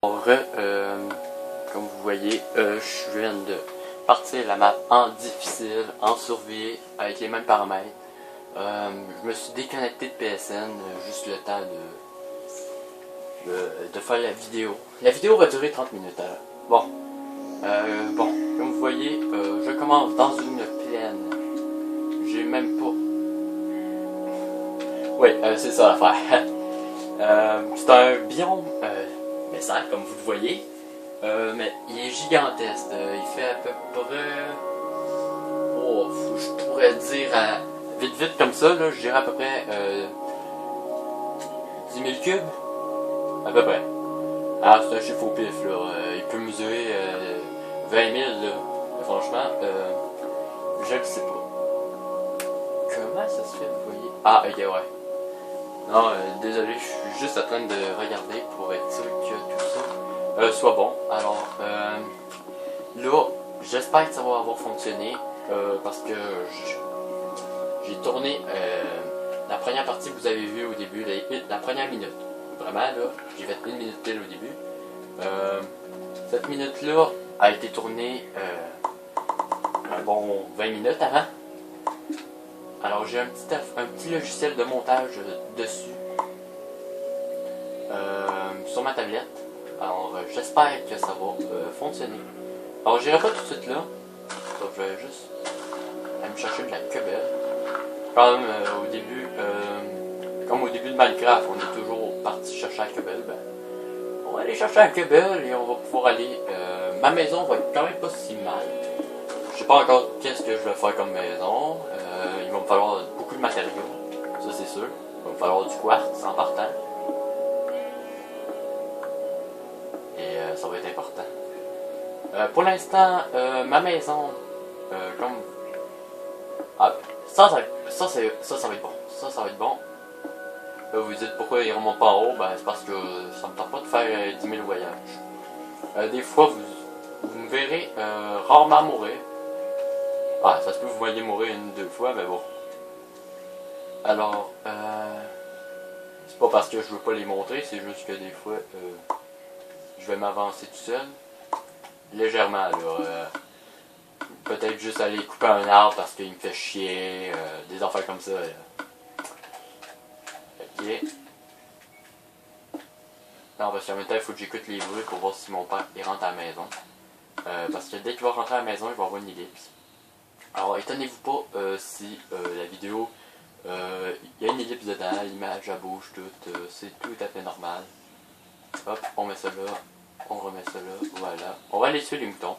Alors, comme vous voyez, je viens de partir la map en difficile, en survie, avec les mêmes paramètres. Je me suis déconnecté de PSN, juste le temps de faire la vidéo. La vidéo va durer 30 minutes alors. Bon, comme vous voyez, je commence dans une plaine. J'ai même pas... Oui, c'est ça l'affaire. C'est un biome message, comme vous le voyez. Mais il est gigantesque. Il fait à peu près... Oh, je pourrais dire vite comme ça, là, je dirais à peu près 10 000 cubes. À peu près. Ah, c'est un chiffre au pif, là. Il peut mesurer 20 000, là. Mais franchement, je le sais pas. Comment ça se fait, vous voyez? Ah, ok, ouais. Non, désolé, je suis juste en train de regarder pour être sûr que tout ça soit bon. Alors, là, j'espère que ça va avoir fonctionné parce que j'ai tourné la première partie que vous avez vue au début, la première minute. Vraiment, là, j'ai fait 1 minute pile au début. Cette minute-là a été tournée un bon 20 minutes avant. Alors j'ai un petit logiciel de montage dessus sur ma tablette. Alors j'espère que ça va fonctionner. Alors j'irai pas tout de suite là. Donc je vais juste aller me chercher de la quebelle. Comme au début de Minecraft, on est toujours parti chercher la quebelle. Ben, on va aller chercher la quebelle et on va pouvoir aller. Ma maison va être quand même pas si mal. Je sais pas encore qu'est-ce que je vais faire comme maison. Il va me falloir beaucoup de matériaux, ça c'est sûr. Il va me falloir du quartz en partant. Et ça va être important. Pour l'instant, ma maison, comme... Ah, ça va être bon. Ça va être bon. Vous vous dites pourquoi il remonte pas en haut? Ben, c'est parce que ça me tente pas de faire 10 000 voyages. Des fois, vous me verrez rarement mourir. Ah, ça se peut que vous voyez mourir 1 ou 2 fois, mais bon. Alors, c'est pas parce que je veux pas les montrer, c'est juste que des fois, je vais m'avancer tout seul. Légèrement, là. Peut-être juste aller couper un arbre parce qu'il me fait chier, des affaires comme ça, là. Ok. Non, parce qu'en même temps, il faut que j'écoute les bruits pour voir si mon père il rentre à la maison. Parce que dès qu'il va rentrer à la maison, il va avoir une ellipse. Alors, étonnez-vous pas si la vidéo, il y a une ellipse dedans, l'image elle bouge toute, c'est tout à fait normal. Hop, on met ça là, on remet ça là, voilà. On va aller tuer les moutons.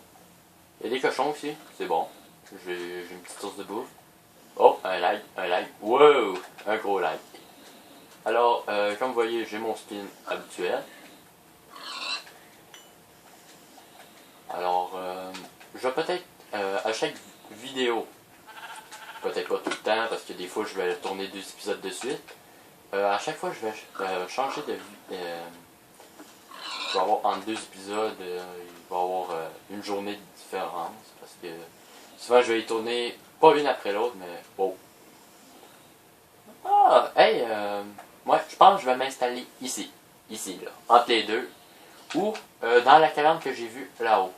Il y a des cochons aussi, c'est bon. J'ai une petite source de bouffe. Oh, un like. Wow, un gros like. Alors, comme vous voyez, j'ai mon skin habituel. Alors, je vais peut-être, à chaque vidéo, peut-être pas tout le temps, parce que des fois je vais tourner 2 épisodes de suite. À chaque fois, je vais changer de vie. Je vais avoir entre 2 épisodes, il va y avoir une journée de différence. Parce que souvent, je vais y tourner pas une après l'autre, mais wow. Ah, hey, moi, je pense que je vais m'installer ici. Ici, là, entre les deux. Ou dans la caverne que j'ai vue là-haut.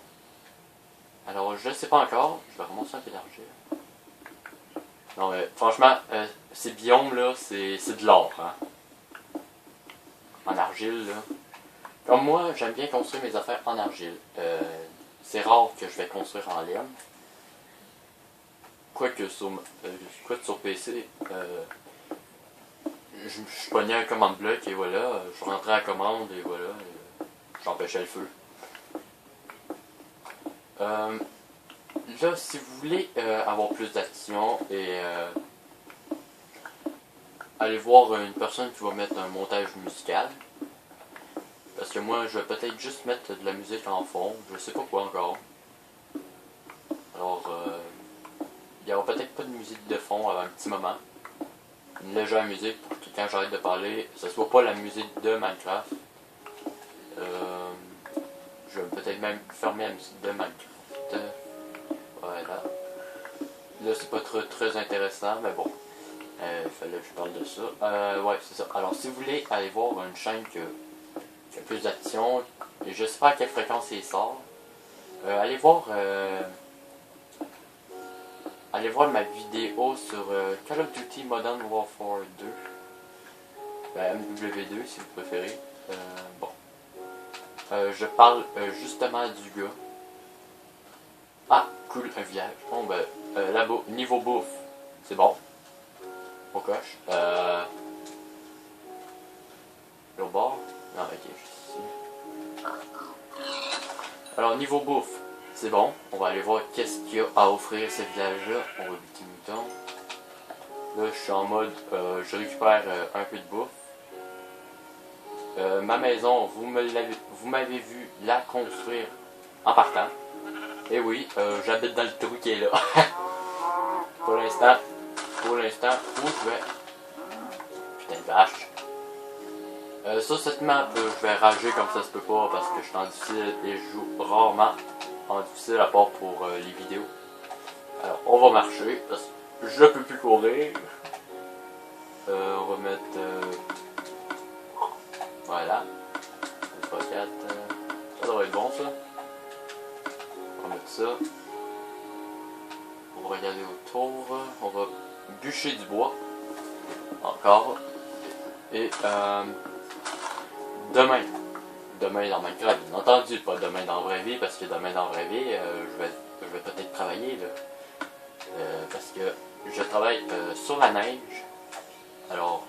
Alors, je ne sais pas encore. Je vais remonter un peu d'argile. Non, mais franchement, ces biomes-là, c'est de l'or, hein. En argile, là. Comme moi, j'aime bien construire mes affaires en argile. C'est rare que je vais construire en laine. Quoique sur PC, je pognais un commande bloc et voilà, je rentrais à la commande et voilà, j'empêchais le feu. Là, si vous voulez avoir plus d'action et aller voir une personne qui va mettre un montage musical, parce que moi, je vais peut-être juste mettre de la musique en fond, je sais pas quoi encore. Alors, il n'y aura peut-être pas de musique de fond avant un petit moment. Une légère musique pour que quand j'arrête de parler, ce soit pas la musique de Minecraft. Je vais peut-être même fermer la musique de Minecraft. Voilà. Là, c'est pas très intéressant, mais bon. Il fallait que je parle de ça. Ouais, c'est ça. Alors, si vous voulez aller voir une chaîne qui a plus d'action, Et je sais pas à quelle fréquence il sort. Allez voir ma vidéo sur Call of Duty Modern Warfare 2. Ben, MW2 si vous préférez. Bon. Je parle justement du gars. Ah, cool, un village. Bon, ben, là-bas, niveau bouffe, c'est bon. On coche. Au bord. Non, ok, juste ici. Alors, niveau bouffe, c'est bon. On va aller voir qu'est-ce qu'il y a à offrir ce village-là. On va buter mouton. Là, je suis en mode, je récupère un peu de bouffe. Ma maison, vous m'avez vu la construire en partant. Et oui, j'habite dans le trou qui est là. pour l'instant, où je vais... Putain de vache. Sur cette map, je vais rager comme ça se peut pas parce que je suis en difficile et je joue rarement en difficile à part pour les vidéos. Alors, on va marcher parce que je peux plus courir. On va mettre... voilà. 3, 4. Ça devrait être bon ça. On va mettre ça. On va regarder autour. On va bûcher du bois. Encore. Et demain dans Minecraft, bien entendu, pas demain dans la vraie vie, parce que demain dans la vraie vie, je vais peut-être travailler là. Parce que je travaille sur la neige. Alors,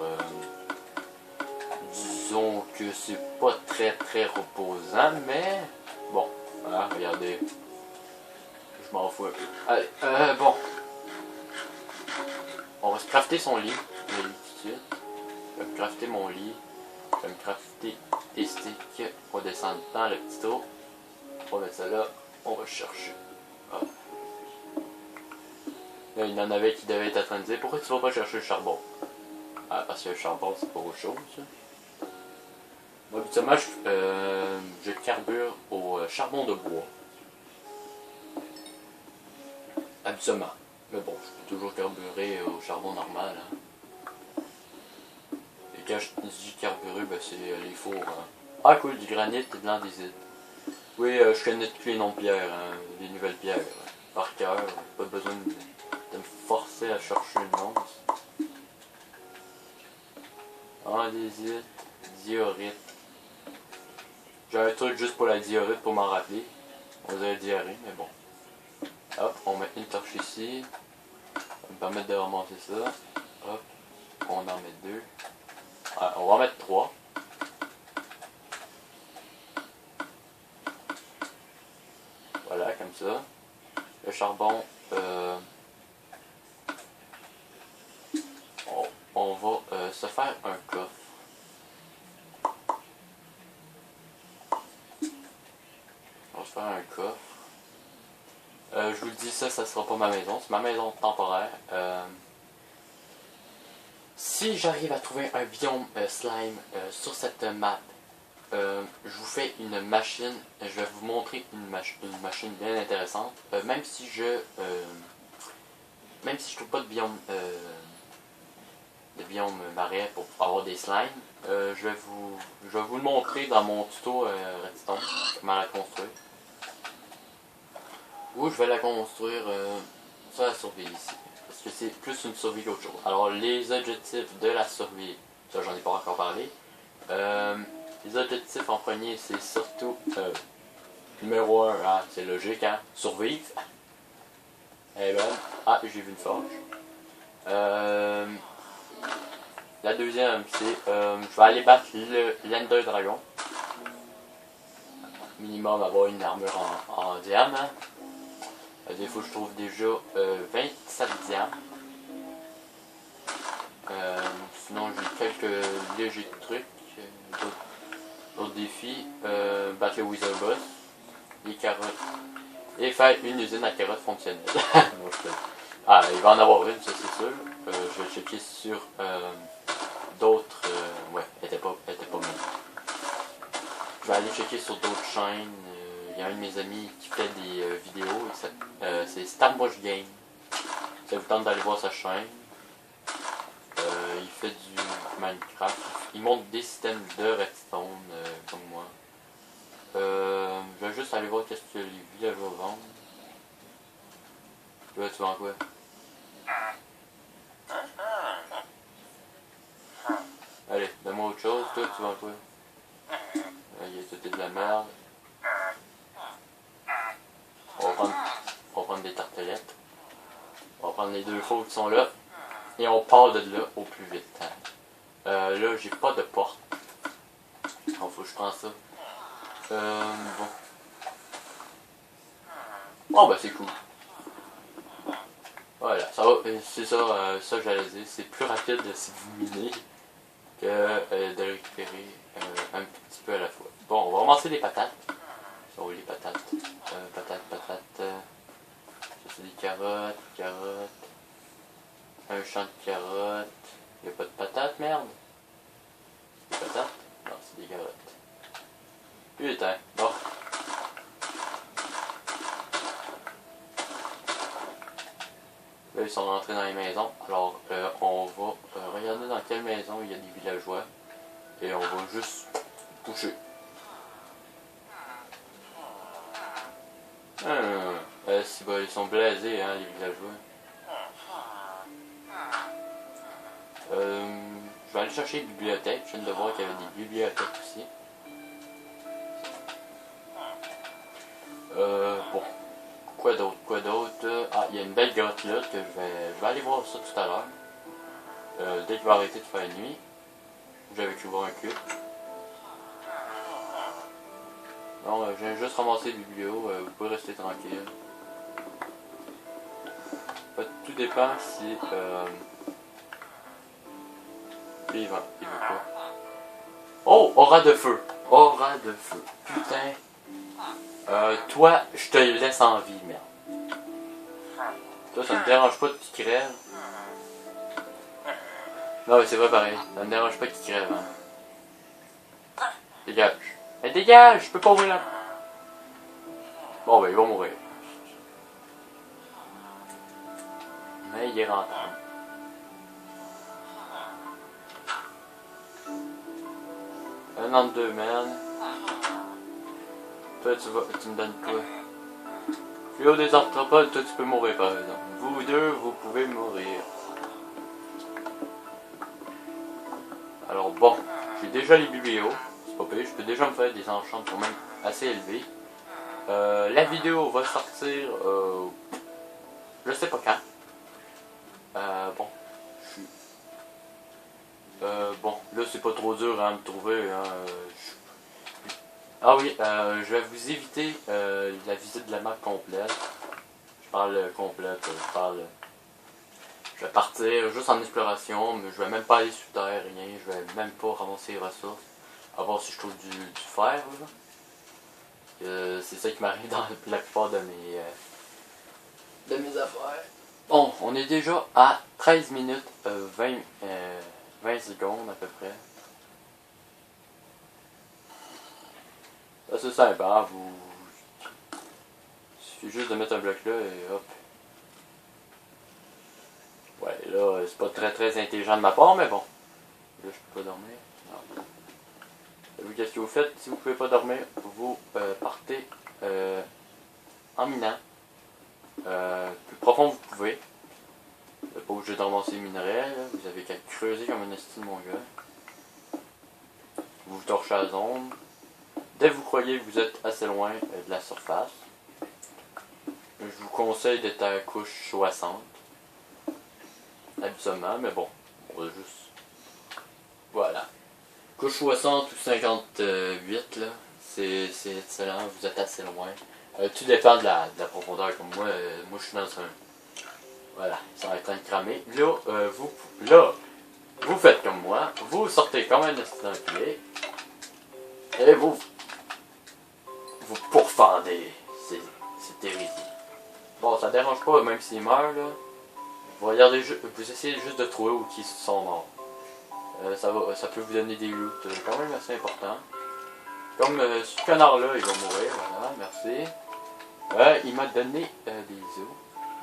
disons que c'est pas très reposant, mais bon, voilà, regardez. Je m'en fous un peu. Allez, bon. On va se crafter son lit. Le lit tout de suite. Je vais me crafter mon lit. Je vais me crafter des sticks. On va descendre dans le petit trou. On va mettre ça là. On va chercher. Ah. Là, il y en avait qui devaient être en train de dire pourquoi tu vas pas chercher le charbon? Ah, parce que le charbon c'est pas autre chose. Moi, habituellement, je carbure au charbon de bois. Habituellement. Mais bon, je peux toujours carburer au charbon normal. Hein. Et quand je dis carburer, ben, c'est les fours. Hein. Ah cool, du granit et de l'andésite. Oui, je connais tous les noms de pierres, hein, des nouvelles pierres. Par cœur, pas besoin de me forcer à chercher le nom. Andésite, diorite. J'ai un truc juste pour la diorite pour m'en rappeler. On dirait diarrhée, mais bon. Hop, on met une torche ici. Ça va me permettre de ramasser ça. Hop, on en met 2. Ah, on va en mettre 3. Voilà, comme ça. Le charbon, on va se faire un coffre. On va se faire un coffre. Je vous le dis, ça sera pas ma maison. C'est ma maison temporaire. Si j'arrive à trouver un biome slime sur cette map, je vous fais une machine. Je vais vous montrer une machine bien intéressante. Même si je trouve pas de biome marais pour avoir des slimes, je vais vous le montrer dans mon tuto Redstone, comment la construire. Ou je vais la construire sur la survie ici. Parce que c'est plus une survie qu'autre chose. Alors les objectifs de la survie, ça j'en ai pas encore parlé. Les objectifs en premier, c'est surtout numéro 1, hein, c'est logique, hein, survivre. Eh ben, ah, j'ai vu une forge. La deuxième, c'est je vais aller battre l'Ender Dragon. Minimum avoir une armure en diamant. Des fois, je trouve déjà 27 diamants. Sinon, j'ai quelques légers trucs. D'autres défis. Battre le Wither Boss. Les carottes. Et faire une usine à carottes fonctionnelle. Ah, il va en avoir une, ça c'est sûr. Je vais checker sur d'autres. Ouais, elle était pas mal. Je vais aller checker sur d'autres chaînes. Il y a un de mes amis qui fait des vidéos. C'est Starbush Game. Ça vous tente d'aller voir sa chaîne. Il fait du Minecraft. Il montre des systèmes de redstone comme moi. Toi, tu vends quoi? Allez, donne-moi autre chose. Toi, tu vends quoi? Ok, tout est de la merde. On va prendre des tartelettes. On va prendre les 2 faux qui sont là. Et on part de là au plus vite. Là, j'ai pas de porte. Donc, faut que je prenne ça. Bon. Oh, ben, c'est cool. Voilà, ça va. C'est ça, ça j'allais dire. C'est plus rapide si vous minez que de récupérer un petit peu à la fois. Bon, on va ramasser les patates. Oh, les patates. Patates. Ça, c'est des carottes. Un champ de carottes. Il n'y a pas de patates, merde. Des patates? Non, c'est des carottes. Putain, bon. Là, ils sont rentrés dans les maisons. Alors, on va regarder dans quelle maison il y a des villageois. Et on va juste coucher. Si, bah, ils sont blasés, hein, les villageois. Je vais aller chercher une bibliothèque. Je viens de voir qu'il y avait des bibliothèques aussi. Bon. Quoi d'autre? Ah, il y a une belle grotte là que je vais aller voir ça tout à l'heure. Dès qu'il va arrêter de faire nuit. J'avais cru voir un cube. Non, je viens juste ramasser le biblio. Vous pouvez rester tranquille. Tout dépend si... il veut quoi? Oh! Aura de feu! Aura de feu. Putain. Toi, je te laisse en vie, merde. Toi, ça me dérange pas qu'il crève. Non, mais c'est pas pareil. Ça me dérange pas qu'il crève, hein. Dégage. Mais dégage! Je peux pas ouvrir là. Bon, ben, il va mourir. Mais il est rentable. Un an de 2 man. Toi, tu me donnes quoi? Fléau des arthropodes, toi, tu peux mourir, par exemple. Vous deux, vous pouvez mourir. Alors, bon. J'ai déjà les biblios. C'est pas pire. Je peux déjà me faire des enchantements quand même assez élevés. La vidéo va sortir... je sais pas quand. Bon. Bon, là c'est pas trop dur à me trouver. Hein. Ah oui, je vais vous éviter la visite de la map complète. Je parle complète, je vais partir juste en exploration, mais je vais même pas aller sous terre, rien. Je vais même pas ramasser les ressources. À voir si je trouve du fer. C'est ça qui m'arrive dans la plupart de mes affaires. Bon, on est déjà à 13 minutes 20 secondes à peu près. C'est simple, hein, il suffit juste de mettre un bloc là et hop. Ouais, là, c'est pas très intelligent de ma part, mais bon. Là, je peux pas dormir. Non. Vous, qu'est-ce que vous faites? Si vous pouvez pas dormir, vous partez en minant. Plus profond vous pouvez. Vous n'êtes pas obligé de ramasser les minerais, là. Vous avez qu'à creuser comme un estime, mon gars. Vous torchez la zone. Dès que vous croyez que vous êtes assez loin de la surface, je vous conseille d'être à la couche 60. Absolument, mais bon, on va juste... Voilà. Couche 60 ou 58, là, c'est excellent, vous êtes assez loin. Tout dépend de la profondeur, comme moi, moi je suis dans un... Voilà, ça va être en train de cramer. Là, vous faites comme moi, vous sortez comme un estimé, et vous pourfendez cette hérésie. Bon, ça dérange pas, même s'il meurt, là. Vous essayez juste de trouver où ils sont morts. Ça peut vous donner des loots quand même assez importants. Comme ce canard-là, il va mourir, voilà, merci. Il m'a donné des os.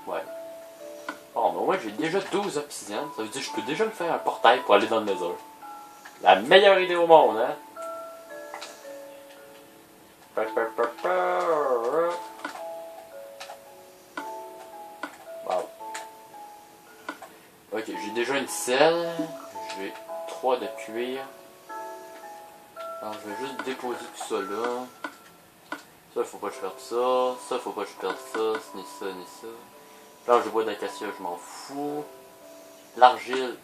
Ouais. Bon, ben moi j'ai déjà 12 obsidiennes, ça veut dire que je peux déjà me faire un portail pour aller dans le nether. La meilleure idée au monde, hein? Bon, Ok, j'ai déjà une selle. J'ai 3 de cuir. Alors je vais juste déposer tout ça là. Ça, faut pas que je perde ça. Ça, faut pas que je perde ça. Ni ça, ni ça. Planche de bois d'acacia, je m'en fous. L'argile.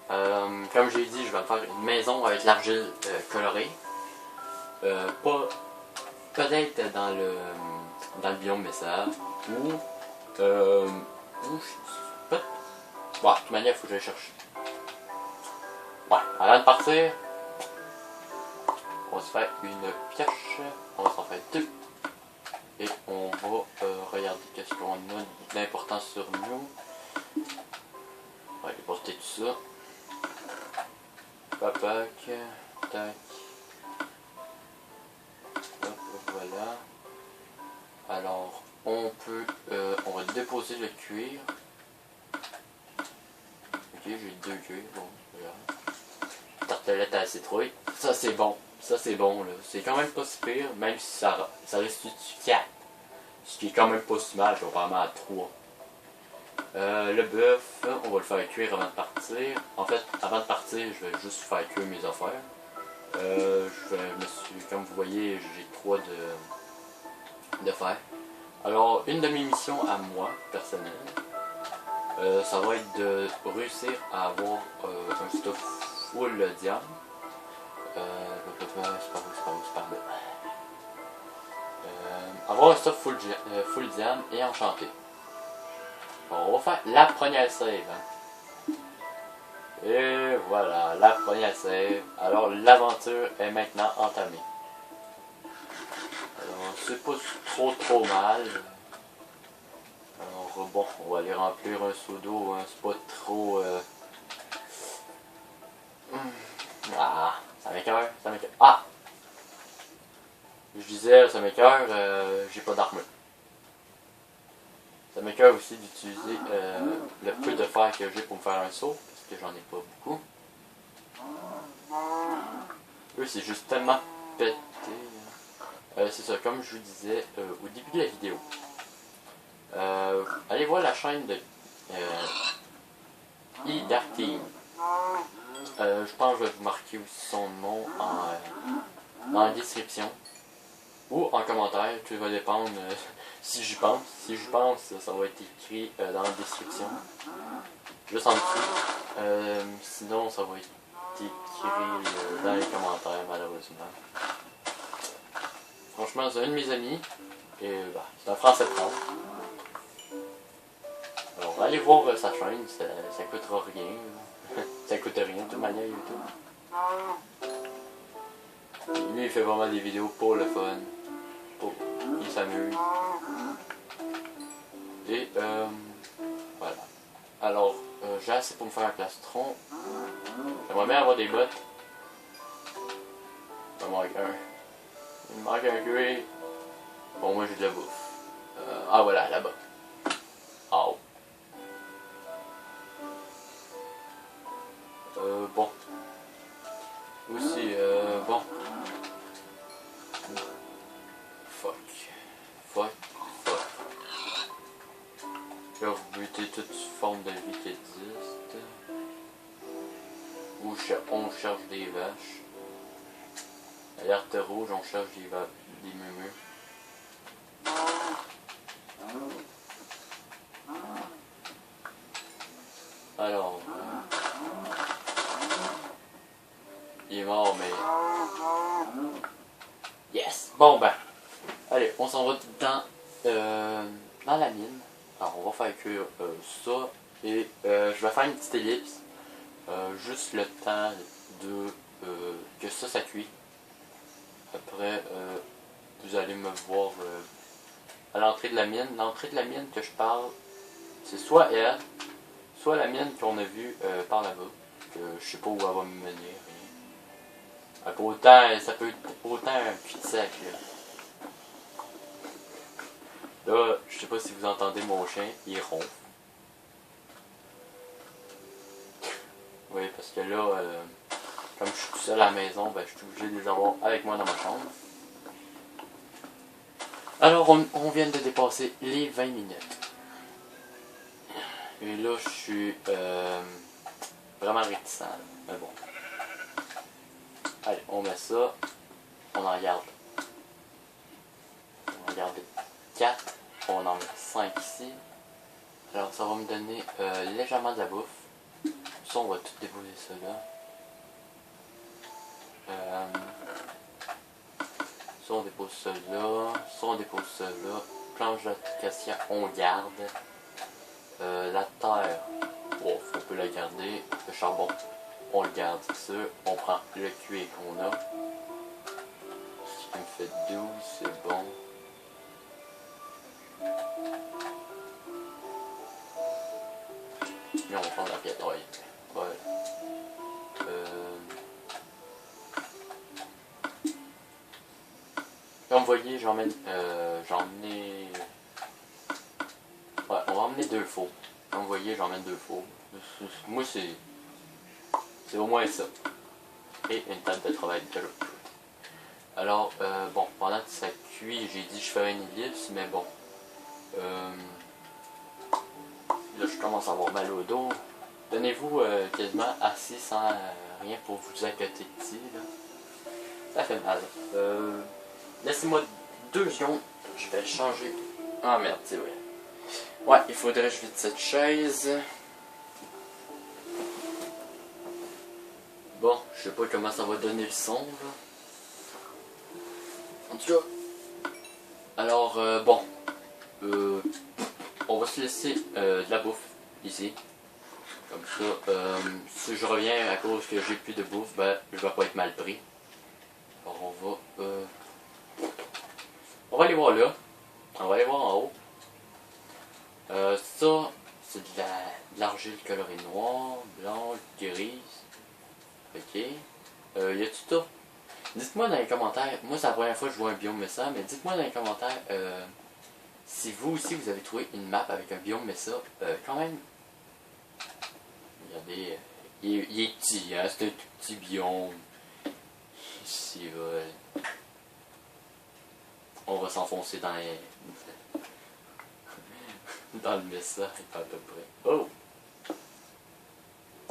Comme j'ai dit, je vais me faire une maison avec l'argile colorée. Pas peut-être dans le biome message. Ou peut bon, de toute manière, il faut que j'aille chercher. Ouais, avant de partir, on va se faire une pioche. On va s'en faire 2. Et on va regarder qu'est-ce qu'on a d'important sur nous. On va aller porter tout ça. Papac, tac. Hop, voilà. Alors, on va déposer le cuir. Ok, j'ai 2 cuirs, bon, regarde. Tartelette à la citrouille. Ça c'est bon. Ça c'est bon là. C'est quand même pas si pire, même si ça reste du 4. Ce qui est quand même pas si mal, comparément à 3. Le bœuf, on va le faire cuire avant de partir. En fait, avant de partir, je vais juste faire cuire mes affaires. Comme vous voyez, j'ai 3 de fer. Alors, une de mes missions à moi, personnelle, ça va être de réussir à avoir un stuff full diamant. C'est par là. Avoir un stuff full diamant et enchanté. On va faire la première save. Hein. Et voilà, la première save. Alors l'aventure est maintenant entamée. Alors c'est pas trop mal. Alors bon, on va aller remplir un seau d'eau. Hein. C'est pas trop... Ah, ça m'écoeure, ça m'écoeure. Ah! Je disais, ça m'écoeure, j'ai pas d'armure. Ça m'écoeure aussi d'utiliser le peu de fer que j'ai pour me faire un saut, parce que j'en ai pas beaucoup. Eux, c'est juste tellement pété. C'est ça, comme je vous disais au début de la vidéo. Allez voir la chaîne de Dark Team. Je pense que je vais vous marquer aussi son nom dans la description. Ou en commentaire, tout va dépendre si j'y pense. Si j'y pense, ça va être écrit dans la description. Juste en dessous. Sinon, ça va être écrit dans les commentaires, malheureusement. Franchement, c'est un de mes amis. Et bah, c'est un français de France. Alors, allez voir sa chaîne, ça coûtera rien. Ça coûte rien, de toute manière, YouTube. Et lui, il fait vraiment des vidéos pour le fun. Il s'amuse. Et voilà. Alors, j'ai assez pour me faire un plastron. J'aimerais bien avoir des bottes. Il me manque un. Il me manque un cuir. Bon, moi j'ai de la bouffe. Ah voilà, là-bas. En haut. Bon. Aussi, bon. Fuck. Je vais rebuter toute forme de vie qui existe. Où on cherche des vaches. Alerte rouge, on cherche des mumus. Alors, il est mort, mais... Yes! Bon ben, allez, on s'en va dans la mine. Alors, on va faire cuire ça. Et je vais faire une petite ellipse. Juste le temps de que ça cuit. Après, vous allez me voir à l'entrée de la mine. L'entrée de la mine que je parle, c'est soit elle, soit la mine qu'on a vue par là-bas. Que je sais pas où elle va me mener. Ça peut être autant un cul-de-sac. Là, je sais pas si vous entendez mon chien, il ronfle. Oui, parce que là, comme je suis tout seul à la maison, ben, je suis obligé de les avoir avec moi dans ma chambre. Alors, on vient de dépasser les 20 minutes. Et là, je suis vraiment réticent. Mais bon. Allez, on met ça. On en garde. On en garde 4. On en met 5 ici. Alors, ça va me donner légèrement de la bouffe. Ça, on va tout déposer ça là. Ça, on dépose ça là. Ça, on dépose ça là. Planche d'acacia, on garde. La terre, bon, on peut la garder. Le charbon, on le garde, c'est sûr. On prend le cuir qu'on a. Ce qui me fait 12, c'est bon. Et on va prendre la pierre. Ouais. Ouais. Comme vous voyez, j'en ai... Ouais, on va emmener 2 fours. Comme vous voyez, j'emmène 2 fours. Moi, c'est au moins ça. Et une table de travail de l'autre côté. Alors, bon, pendant que ça cuit, j'ai dit que je ferais une ellipse, mais bon. Là, je commence à avoir mal au dos. Donnez-vous quasiment assis sans rien pour vous accoter ici, là. Ça fait mal. Laissez-moi 2 secondes. Je vais changer. Ah merde, c'est vrai. Ouais, il faudrait que je vide cette chaise. Bon, je sais pas comment ça va donner le son, là. En tout cas. Alors, bon. On va se laisser de la bouffe ici. Comme ça, si je reviens à cause que j'ai plus de bouffe, ben, je vais pas être mal pris. Alors, on va aller voir là. On va aller voir en haut. Ça, c'est de l'argile colorée noire, blanche, grise. Ok. Y a-tu ça? Dites-moi dans les commentaires. Moi, c'est la première fois que je vois un biome Mesa, mais dites-moi dans les commentaires si vous aussi vous avez trouvé une map avec un biome Mesa. Quand même. Regardez. Il est petit, hein? C'est un tout petit biome. Ici, on va s'enfoncer dans les. Dans le Mesa, à peu près. Oh!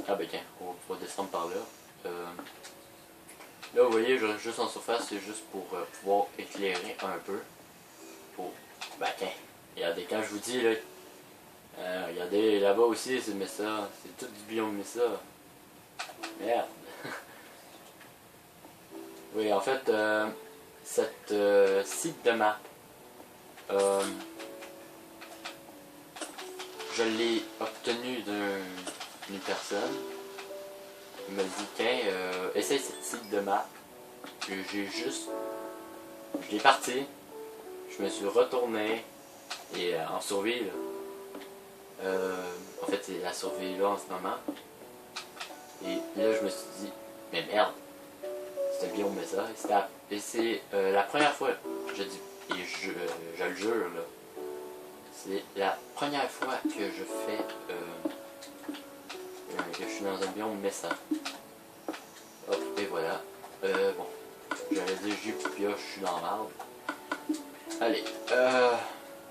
Ah ben tiens, on va descendre par là. Là, vous voyez, je reste juste en surface, c'est juste pour pouvoir éclairer un peu. Pour... Ben tiens, regardez, quand je vous dis, là, regardez, là-bas aussi, c'est Mesa. C'est tout du biome Mesa. Merde. Oui, en fait, cette site de map, je l'ai obtenu d'une personne. Il m'a dit tiens, essaye cette site de map. Je l'ai parti. Je me suis retourné et en survie. En fait, c'est la survie là en ce moment. Et là, je me suis dit mais merde, c'était bien mais ça. Et c'est la première fois, je dis et je le jure là. C'est la première fois que je fais que je suis dans un biome Mesa. Hop, et voilà. Bon, j'allais dire j'ai plus de pioche, je suis dans l'arbre. Allez,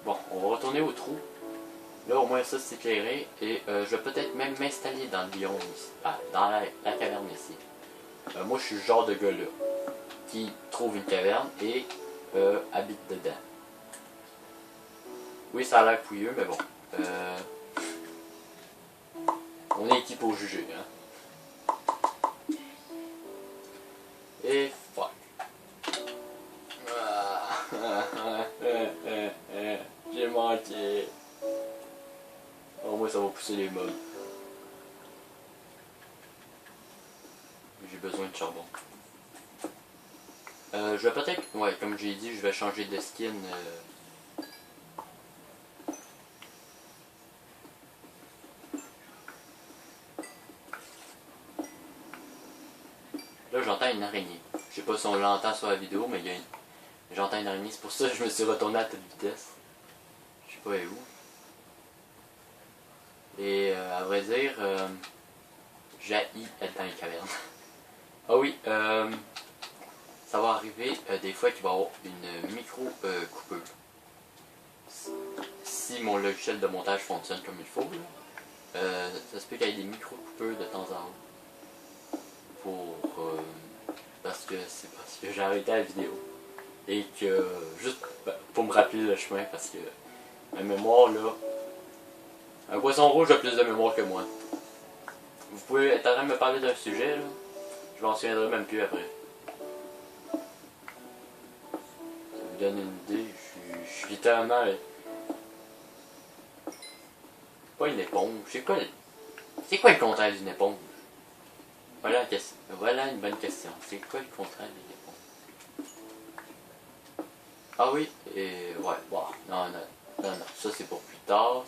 bon, on va retourner au trou. Là, au moins ça c'est éclairé. Et je vais peut-être même m'installer dans le biome ici. Ah, dans la caverne ici. Moi, je suis le genre de gars-là qui trouve une caverne et habite dedans. Oui, ça a l'air pouilleux, mais bon. On est équipe pour juger, hein. Et fuck. J'ai manqué. Au moins, ça va pousser les mobs. J'ai besoin de charbon. Je vais peut-être, ouais, comme j'ai dit, je vais changer de skin. Là, j'entends une araignée. Je sais pas si on l'entend sur la vidéo, mais j'entends une araignée. C'est pour ça que je me suis retourné à toute vitesse. Je sais pas où. Et à vrai dire, j'ai être dans les cavernes. Ah oui, ça va arriver des fois qu'il va y avoir une micro coupure. Si mon logiciel de montage fonctionne comme il faut, là. Ça se peut qu'il y ait des micro-coupures de temps en temps. Parce que j'ai arrêté la vidéo. Et que, juste pour me rappeler le chemin, parce que ma mémoire là, un poisson rouge a plus de mémoire que moi. Vous pouvez être en train de me parler d'un sujet là, je m'en souviendrai même plus après. Ça vous donne une idée, je suis littéralement pas une éponge. C'est quoi le contraire d'une éponge? Voilà une bonne question. C'est quoi le contraire d'une éponge? Ah oui, et ouais, bon, non, ça c'est pour plus tard,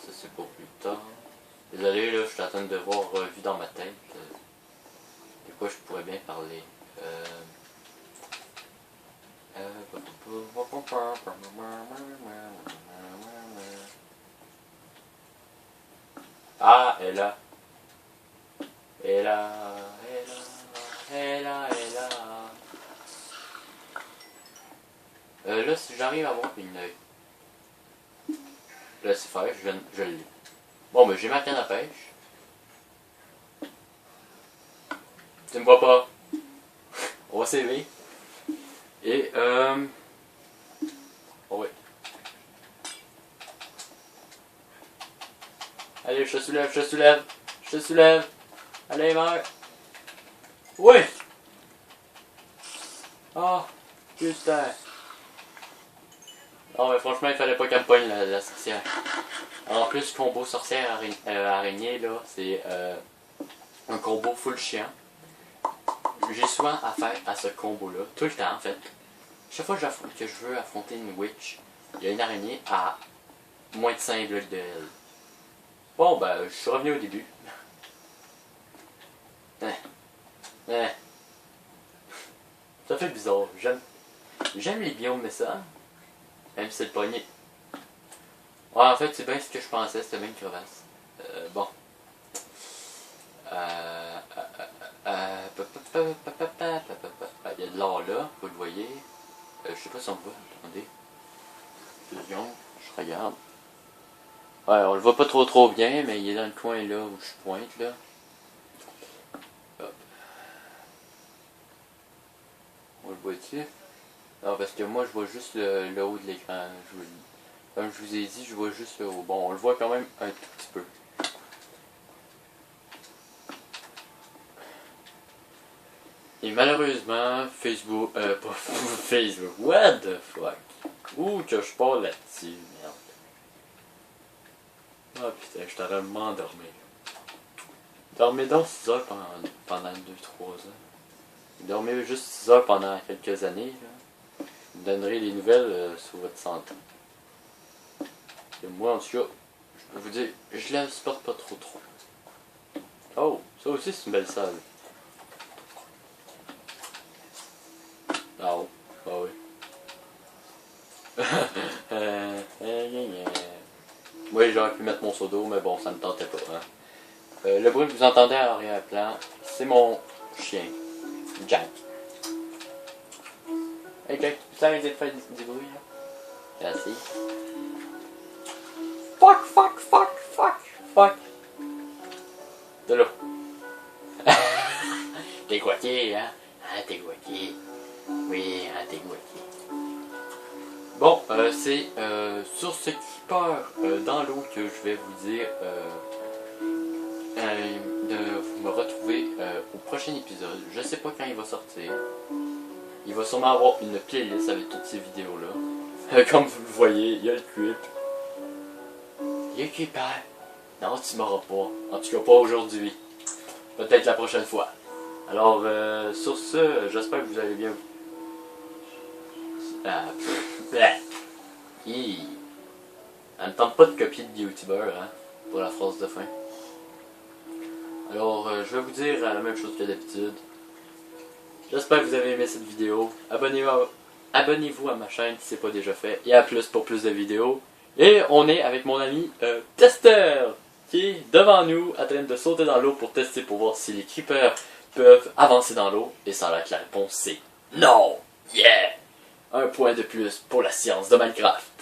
Désolé, là, je suis en train de voir revu dans ma tête. De quoi je pourrais bien parler. Ah, elle est là. Là, si j'arrive à avoir une... Là, c'est fait, je l'ai. Bon, mais j'ai ma canne à pêche. Tu me vois pas. On va s'élever. Et, oh ouais. Allez, je te soulève. Allez, meurs. Oui. Oh, putain. Non, mais franchement, il fallait pas qu'elle me pogne la sorcière. En plus, combo sorcière araignée, là, c'est un combo full chiant. J'ai souvent affaire à ce combo-là, tout le temps en fait. Chaque fois que je veux affronter une witch, il y a une araignée à moins de 5 blocs de elle. Bon, ben, je suis revenu au début. Ça fait bizarre. J'aime les biomes, mais ça, même si c'est le poignet. Ouais, en fait, c'est bien ce que je pensais, c'était bien une crevasse. Bon. Il y a de l'or là, vous le voyez. Je sais pas si on voit, attendez. Fusion, je regarde. Ouais, on le voit pas trop bien, mais il est dans le coin là où je pointe là. Hop. On le voit-tu? Non, parce que moi je vois juste le haut de l'écran. Comme je vous ai dit, je vois juste le haut. Bon, on le voit quand même un tout petit peu. Et malheureusement, Facebook, pas Facebook, what the fuck? Ouh, que je parle là-dessus, merde. Ah putain, je suis en train de m'endormir. Dormez donc 6 heures pendant 2-3 ans. Dormez juste 6 heures pendant quelques années, là. Vous donnerez des nouvelles sur votre santé. Et moi, en tout cas, je peux vous dire, je la supporte pas trop. Oh, ça aussi c'est une belle salle. Ah oh, bah oui. Moi j'aurais pu mettre mon seau d'eau, mais bon, ça me tentait pas. Hein. Le bruit que vous entendez à l'arrière-plan, c'est mon chien, Jack. Hey Jack, tu peux arrêter de faire du bruit là? Merci. Fuck. De l'eau. T'es guaqué, hein? Ah, t'es guaqué. Oui, ah, t'es guaqué. Bon, c'est sur ce qui part dans l'eau que je vais vous dire de vous me retrouver au prochain épisode. Je sais pas quand il va sortir. Il va sûrement avoir une playlist avec toutes ces vidéos-là. Comme vous le voyez, il y a le clip. Il y a le clip. Non, tu m'auras pas. En tout cas, pas aujourd'hui. Peut-être la prochaine fois. Alors, sur ce, j'espère que vous allez bien. Elle ne tente pas de copier de youtubeur, hein, pour la phrase de fin. Alors, je vais vous dire la même chose que d'habitude. J'espère que vous avez aimé cette vidéo. Abonnez-vous à ma chaîne si ce n'est pas déjà fait. Et à plus pour plus de vidéos. Et on est avec mon ami Tester, qui est devant nous, en train de sauter dans l'eau pour tester pour voir si les creepers peuvent avancer dans l'eau. Et ça a l'air que la réponse c'est non! Yeah! Un point de plus pour la science de Minecraft.